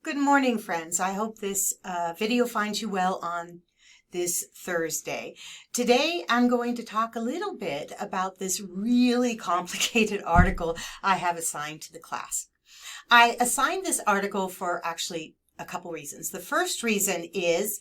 Good morning, friends. I hope this video finds you well on this Thursday. Today, I'm going to talk a little bit about this really complicated article I have assigned to the class. I assigned this article for actually a couple reasons. The first reason is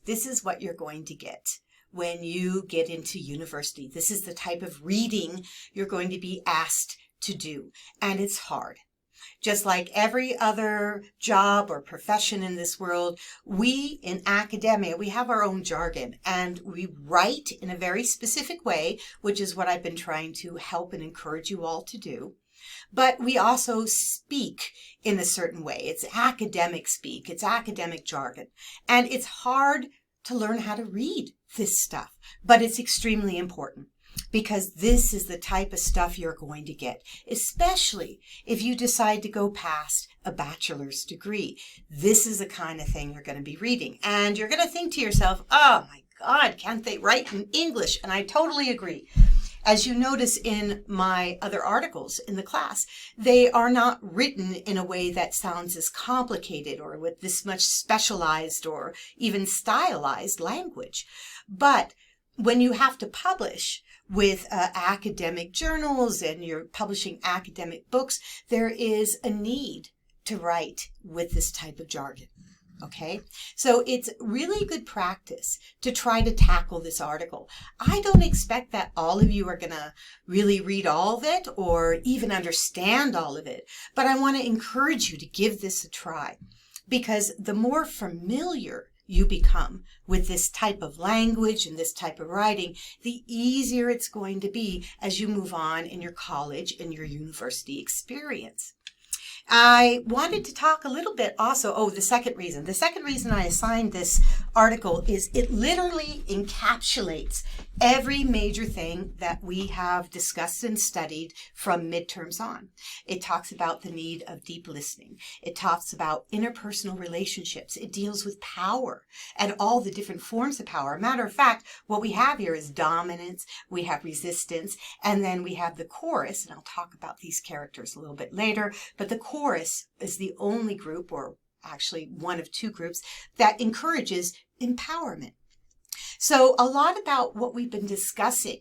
this is what you're going to get when you get into university. This is the type of reading you're going to be asked to do, and it's hard. Just like every other job or profession in this world, we in academia, we have our own jargon and we write in a very specific way, which is what I've been trying to help and encourage you all to do. But we also speak in a certain way. It's academic speak, it's academic jargon, and it's hard to learn how to read this stuff, but it's extremely important. Because this is the type of stuff you're going to get, especially if you decide to go past a bachelor's degree. This is the kind of thing you're going to be reading. And you're going to think to yourself, oh my God, can't they write in English? And I totally agree. As you notice in my other articles in the class, they are not written in a way that sounds as complicated or with this much specialized or even stylized language. But when you have to publish with academic journals and you're publishing academic books, there is a need to write with this type of jargon. Okay, so it's really good practice to try to tackle this article. I don't expect that all of you are going to really read all of it or even understand all of it, but I want to encourage you to give this a try, because the more familiar you become with this type of language and this type of writing, the easier it's going to be as you move on in your college and your university experience. I wanted to talk a little bit also, the second reason I assigned this article is it literally encapsulates every major thing that we have discussed and studied from midterms on. It talks about the need of deep listening. It talks about interpersonal relationships. It deals with power and all the different forms of power. Matter of fact, what we have here is dominance, we have resistance, and then we have the chorus, and I'll talk about these characters a little bit later, but the chorus is the only group, or actually one of two groups, that encourages empowerment. So a lot about what we've been discussing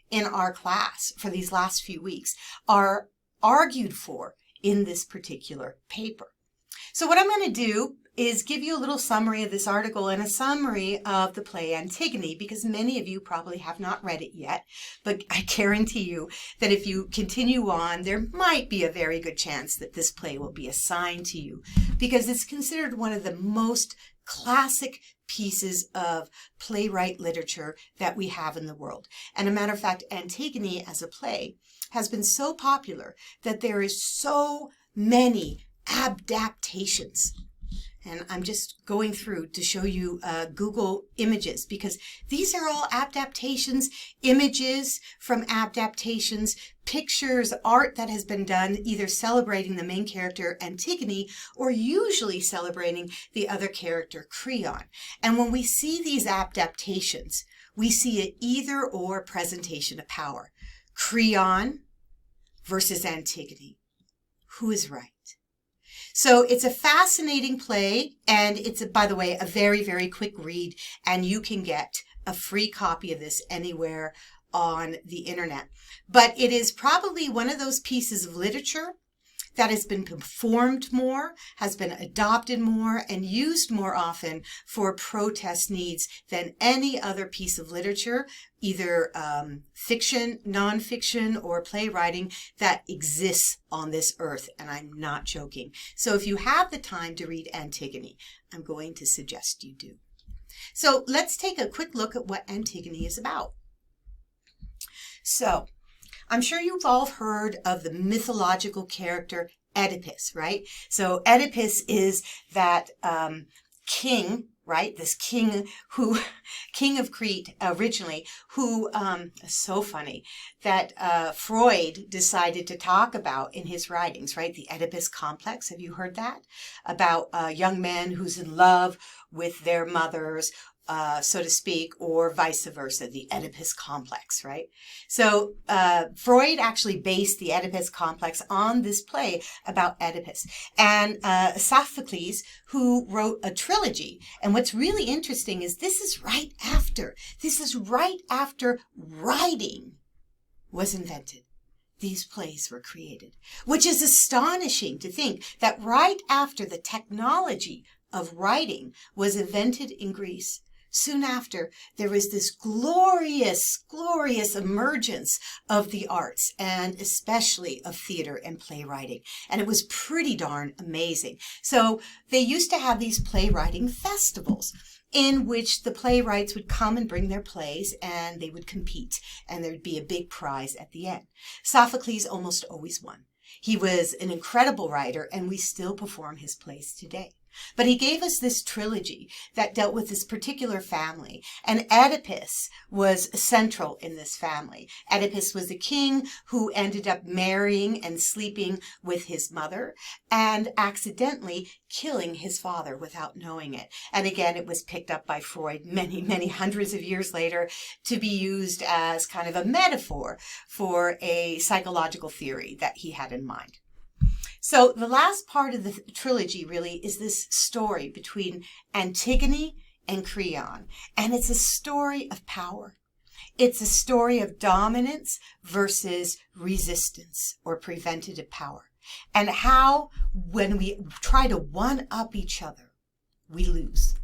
in our class for these last few weeks are argued for in this particular paper. So what I'm going to do is give you a little summary of this article and a summary of the play Antigone, because many of you probably have not read it yet, but I guarantee you that if you continue on, there might be a very good chance that this play will be assigned to you, because it's considered one of the most classic pieces of playwright literature that we have in the world. And a matter of fact, Antigone as a play has been so popular that there is so many adaptations. And I'm just going through to show you Google images, because these are all adaptations, images from adaptations, pictures, art that has been done either celebrating the main character Antigone or usually celebrating the other character Creon. And when we see these adaptations, we see an either or presentation of power. Creon versus Antigone. Who is right? So it's a fascinating play, and it's, by the way, a very, very quick read, and you can get a free copy of this anywhere on the internet. But it is probably one of those pieces of literature that has been performed more, has been adopted more, and used more often for protest needs than any other piece of literature, either fiction, nonfiction, or playwriting that exists on this earth, and I'm not joking. So if you have the time to read Antigone, I'm going to suggest you do. So let's take a quick look at what Antigone is about. So I'm sure you've all heard of the mythological character Oedipus, right? So Oedipus is that king, right? This king of Crete originally, who, so funny, that Freud decided to talk about in his writings, right? The Oedipus complex. Have you heard that? About young men who's in love with their mothers, so to speak, or vice versa, the Oedipus complex, right? So Freud actually based the Oedipus complex on this play about Oedipus. And Sophocles, who wrote a trilogy. And what's really interesting is this is right after writing was invented. These plays were created, which is astonishing to think that right after the technology of writing was invented in Greece, soon after, there was this glorious, glorious emergence of the arts, and especially of theater and playwriting. And it was pretty darn amazing. So they used to have these playwriting festivals in which the playwrights would come and bring their plays, and they would compete, and there'd be a big prize at the end. Sophocles almost always won. He was an incredible writer, and we still perform his plays today. But he gave us this trilogy that dealt with this particular family, and Oedipus was central in this family. Oedipus was a king who ended up marrying and sleeping with his mother and accidentally killing his father without knowing it. And again, it was picked up by Freud many, many hundreds of years later to be used as kind of a metaphor for a psychological theory that he had in mind. So the last part of the trilogy really is this story between Antigone and Creon. And it's a story of power. It's a story of dominance versus resistance or preventative power. And how when we try to one-up each other, we lose.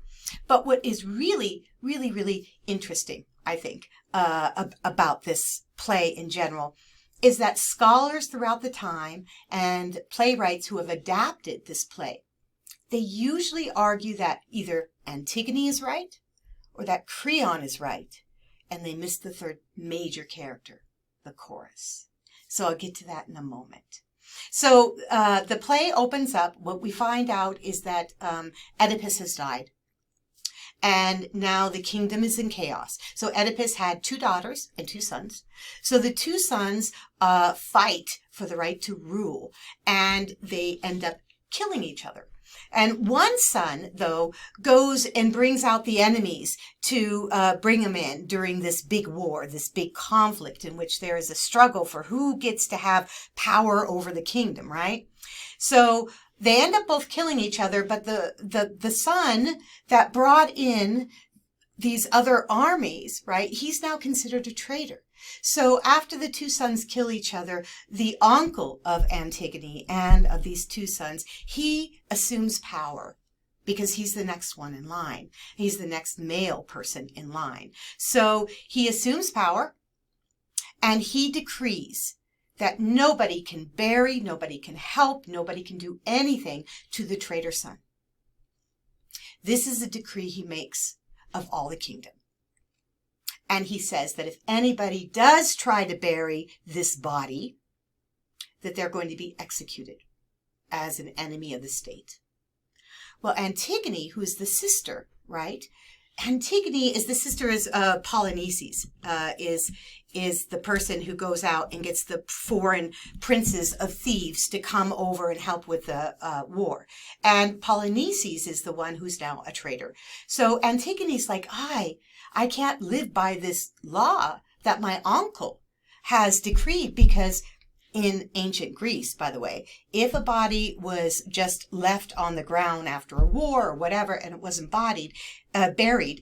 But what is really, really, really interesting, I think, about this play in general is that scholars throughout the time and playwrights who have adapted this play, they usually argue that either Antigone is right or that Creon is right, and they miss the third major character, the chorus. So I'll get to that in a moment. So the play opens up. What we find out is that Oedipus has died. And now the kingdom is in chaos. So Oedipus had 2 daughters and 2 sons. So the 2 sons fight for the right to rule, and they end up killing each other. And one son, though, goes and brings out the enemies to bring them in during this big war, this big conflict in which there is a struggle for who gets to have power over the kingdom, right? So they end up both killing each other, but the son that brought in these other armies, right, he's now considered a traitor. So after the 2 sons kill each other, the uncle of Antigone and of these 2 sons, he assumes power because he's the next one in line. He's the next male person in line. So he assumes power, and he decrees that nobody can bury, nobody can help, nobody can do anything to the traitor son. This is a decree he makes of all the kingdom. And he says that if anybody does try to bury this body, that they're going to be executed as an enemy of the state. Well, Antigone, who is the sister, right? Antigone is the sister is Polyneices, is the person who goes out and gets the foreign princes of thieves to come over and help with the war. And Polyneices is the one who's now a traitor. So Antigone's like, I can't live by this law that my uncle has decreed, because in ancient Greece, by the way, if a body was just left on the ground after a war or whatever, and it wasn't buried,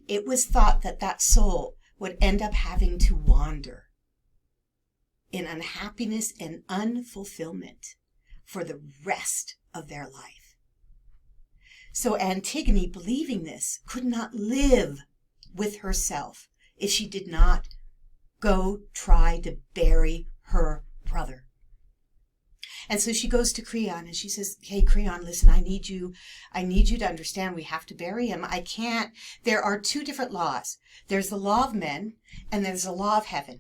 it was thought that that soul would end up having to wander in unhappiness and unfulfillment for the rest of their life. So Antigone, believing this, could not live with herself if she did not go try to bury her brother. And so she goes to Creon and she says, hey, Creon, listen, I need you to understand we have to bury him. I can't. There are 2 different laws. There's the law of men and there's the law of heaven.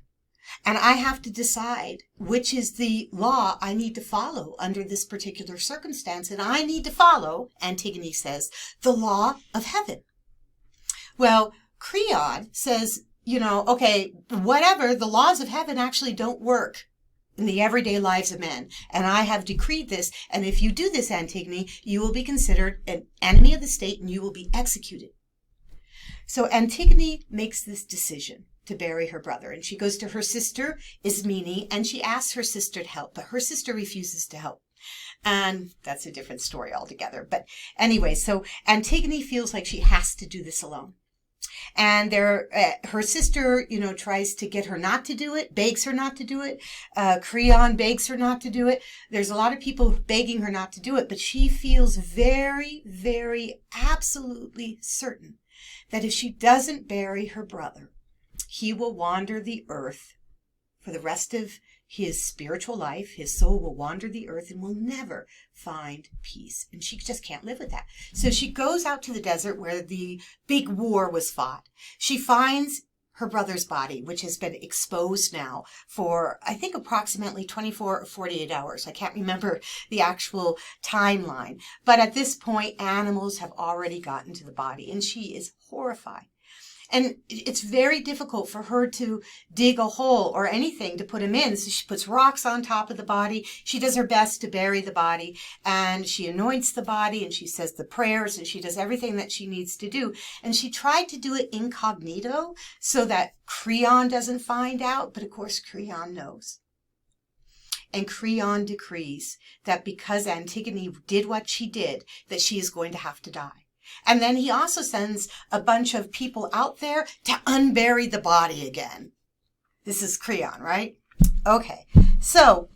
And I have to decide which is the law I need to follow under this particular circumstance. And I need to follow, Antigone says, the law of heaven. Well, Creon says, okay, whatever, the laws of heaven actually don't work in the everyday lives of men. And I have decreed this. And if you do this, Antigone, you will be considered an enemy of the state and you will be executed. So Antigone makes this decision to bury her brother, and she goes to her sister Ismene, and she asks her sister to help, but her sister refuses to help. And that's a different story altogether. But anyway, so Antigone feels like she has to do this alone. And her sister, tries to get her not to do it, begs her not to do it. Creon begs her not to do it. There's a lot of people begging her not to do it, but she feels very, very absolutely certain that if she doesn't bury her brother, he will wander the earth for the rest of his spiritual life. His soul will wander the earth and will never find peace. And she just can't live with that. So she goes out to the desert where the big war was fought. She finds her brother's body, which has been exposed now for, I think, approximately 24 or 48 hours. I can't remember the actual timeline. But at this point, animals have already gotten to the body, and she is horrified. And it's very difficult for her to dig a hole or anything to put him in. So she puts rocks on top of the body. She does her best to bury the body, and she anoints the body, and she says the prayers, and she does everything that she needs to do. And she tried to do it incognito so that Creon doesn't find out. But of course, Creon knows. And Creon decrees that because Antigone did what she did, that she is going to have to die. And then he also sends a bunch of people out there to unbury the body again. This is Creon, right? Okay, so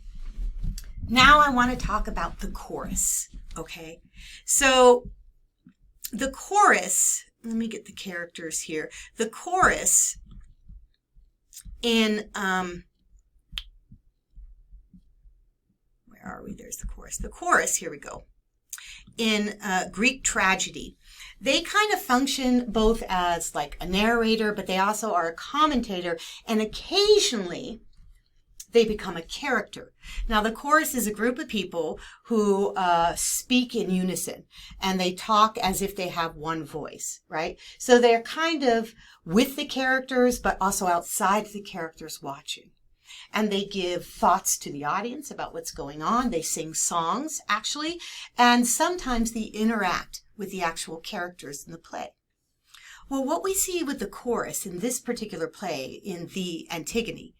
now I want to talk about the chorus, okay? So the chorus, let me get the characters here. The chorus in, where are we? There's the chorus. The chorus, here we go. In Greek tragedy, they kind of function both as like a narrator, but they also are a commentator, and occasionally they become a character. Now, the chorus is a group of people who speak in unison, and they talk as if they have one voice, right? So they're kind of with the characters, but also outside the characters watching. And they give thoughts to the audience about what's going on. They sing songs, actually, and sometimes they interact with the actual characters in the play. Well, what we see with the chorus in this particular play, in the Antigone,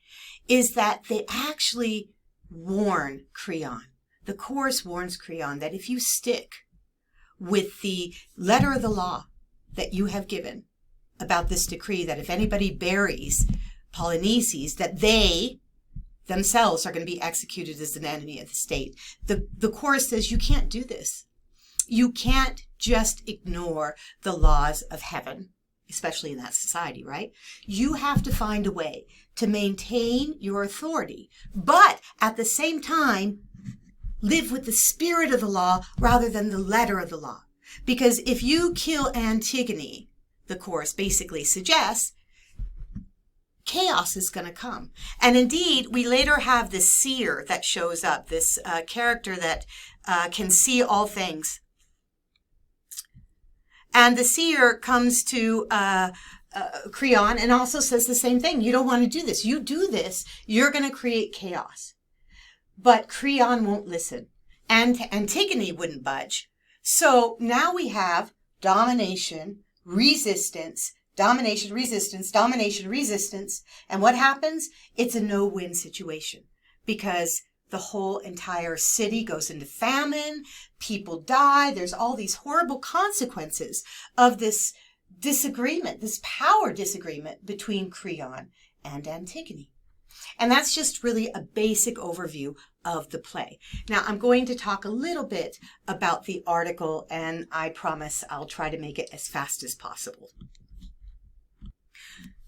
is that they actually warn Creon. The chorus warns Creon that if you stick with the letter of the law that you have given about this decree, that if anybody buries Polyneices, that they themselves are going to be executed as an enemy of the state. The chorus says you can't do this. You can't just ignore the laws of heaven, especially in that society, right? You have to find a way to maintain your authority, but at the same time, live with the spirit of the law rather than the letter of the law. Because if you kill Antigone, the chorus basically suggests, chaos is going to come. And indeed, we later have this seer that shows up, this character that can see all things. And the seer comes to Creon and also says the same thing. You don't want to do this. You do this, you're going to create chaos. But Creon won't listen. And Antigone wouldn't budge. So now we have domination, resistance, domination, resistance, domination, resistance. And what happens? It's a no-win situation because the whole entire city goes into famine, people die, there's all these horrible consequences of this disagreement, this power disagreement between Creon and Antigone. And that's just really a basic overview of the play. Now, I'm going to talk a little bit about the article, and I promise I'll try to make it as fast as possible.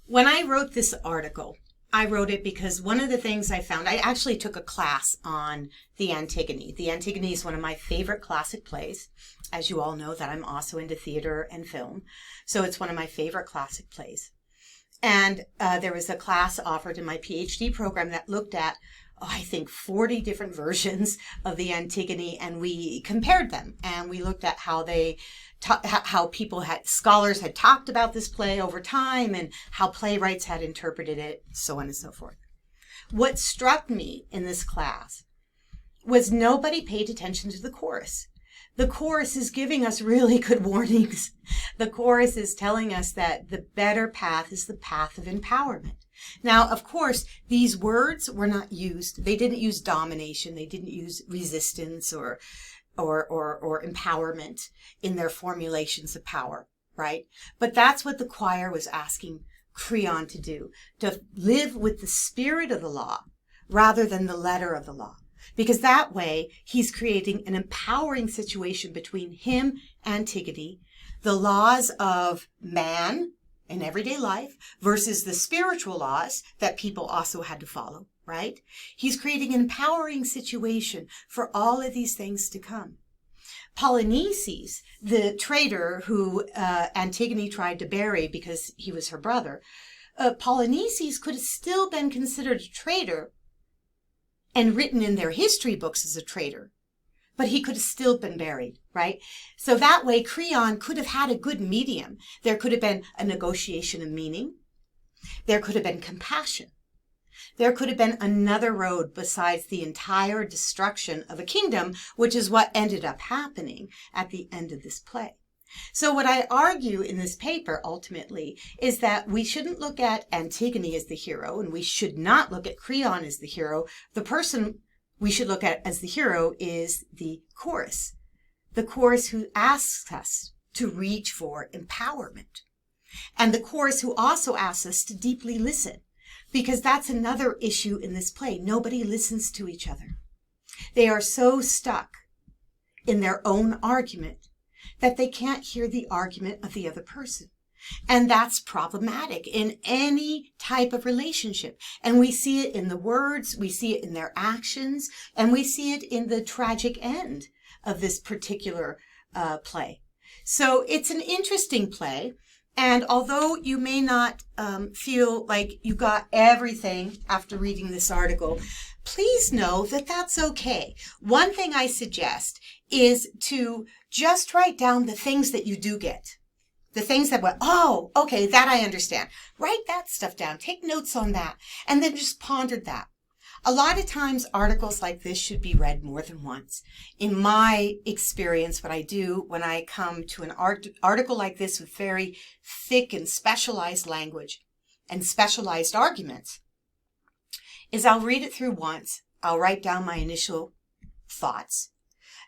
When I wrote this article, I wrote it because one of the things I found, I actually took a class on the Antigone. The Antigone is one of my favorite classic plays. As you all know, that I'm also into theater and film. So it's one of my favorite classic plays. And there was a class offered in my PhD program that looked at, I think, 40 different versions of the Antigone, and we compared them. And we looked at how scholars had talked about this play over time and how playwrights had interpreted it, so on and so forth. What struck me in this class was nobody paid attention to the chorus, The chorus is giving us really good warnings. The chorus is telling us that the better path is the path of empowerment. Now, of course, these words were not used. They didn't use domination. They didn't use resistance or empowerment in their formulations of power, right? But that's what the choir was asking Creon to do, to live with the spirit of the law rather than the letter of the law. Because that way, he's creating an empowering situation between him, Antigone, the laws of man in everyday life versus the spiritual laws that people also had to follow, right? He's creating an empowering situation for all of these things to come. Polynices, the traitor who Antigone tried to bury because he was her brother, Polynices could have still been considered a traitor and written in their history books as a traitor, but he could have still been buried, right? So that way, Creon could have had a good medium. There could have been a negotiation of meaning. There could have been compassion. There could have been another road besides the entire destruction of a kingdom, which is what ended up happening at the end of this play. So what I argue in this paper ultimately is that we shouldn't look at Antigone as the hero, and we should not look at Creon as the hero. The person we should look at as the hero is the chorus who asks us to reach for empowerment, and the chorus who also asks us to deeply listen, because that's another issue in this play. Nobody listens to each other. They are so stuck in their own argument that they can't hear the argument of the other person. And that's problematic in any type of relationship. And we see it in the words, we see it in their actions, and we see it in the tragic end of this particular play. So it's an interesting play. And although you may not feel like you got everything after reading this article, please know that that's okay. One thing I suggest is to just write down the things that you do get. The things that went, oh, okay, that I understand. Write that stuff down. Take notes on that. And then just ponder that. A lot of times articles like this should be read more than once. In my experience, what I do when I come to an article like this with very thick and specialized language and specialized arguments is I'll read it through once. I'll write down my initial thoughts.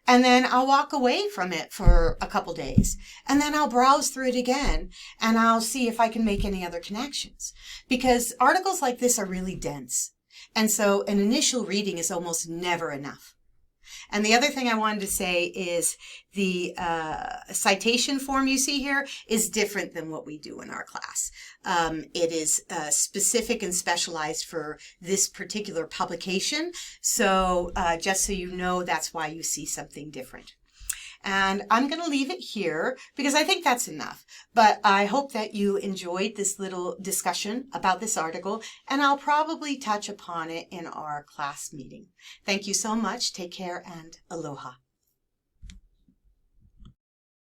And then I'll walk away from it for a couple days. And then I'll browse through it again and I'll see if I can make any other connections. Because articles like this are really dense. And so an initial reading is almost never enough. And the other thing I wanted to say is the citation form you see here is different than what we do in our class. It is specific and specialized for this particular publication. So just so you know, that's why you see something different. And I'm going to leave it here because I think that's enough. But I hope that you enjoyed this little discussion about this article, and I'll probably touch upon it in our class meeting. Thank you so much. Take care and aloha.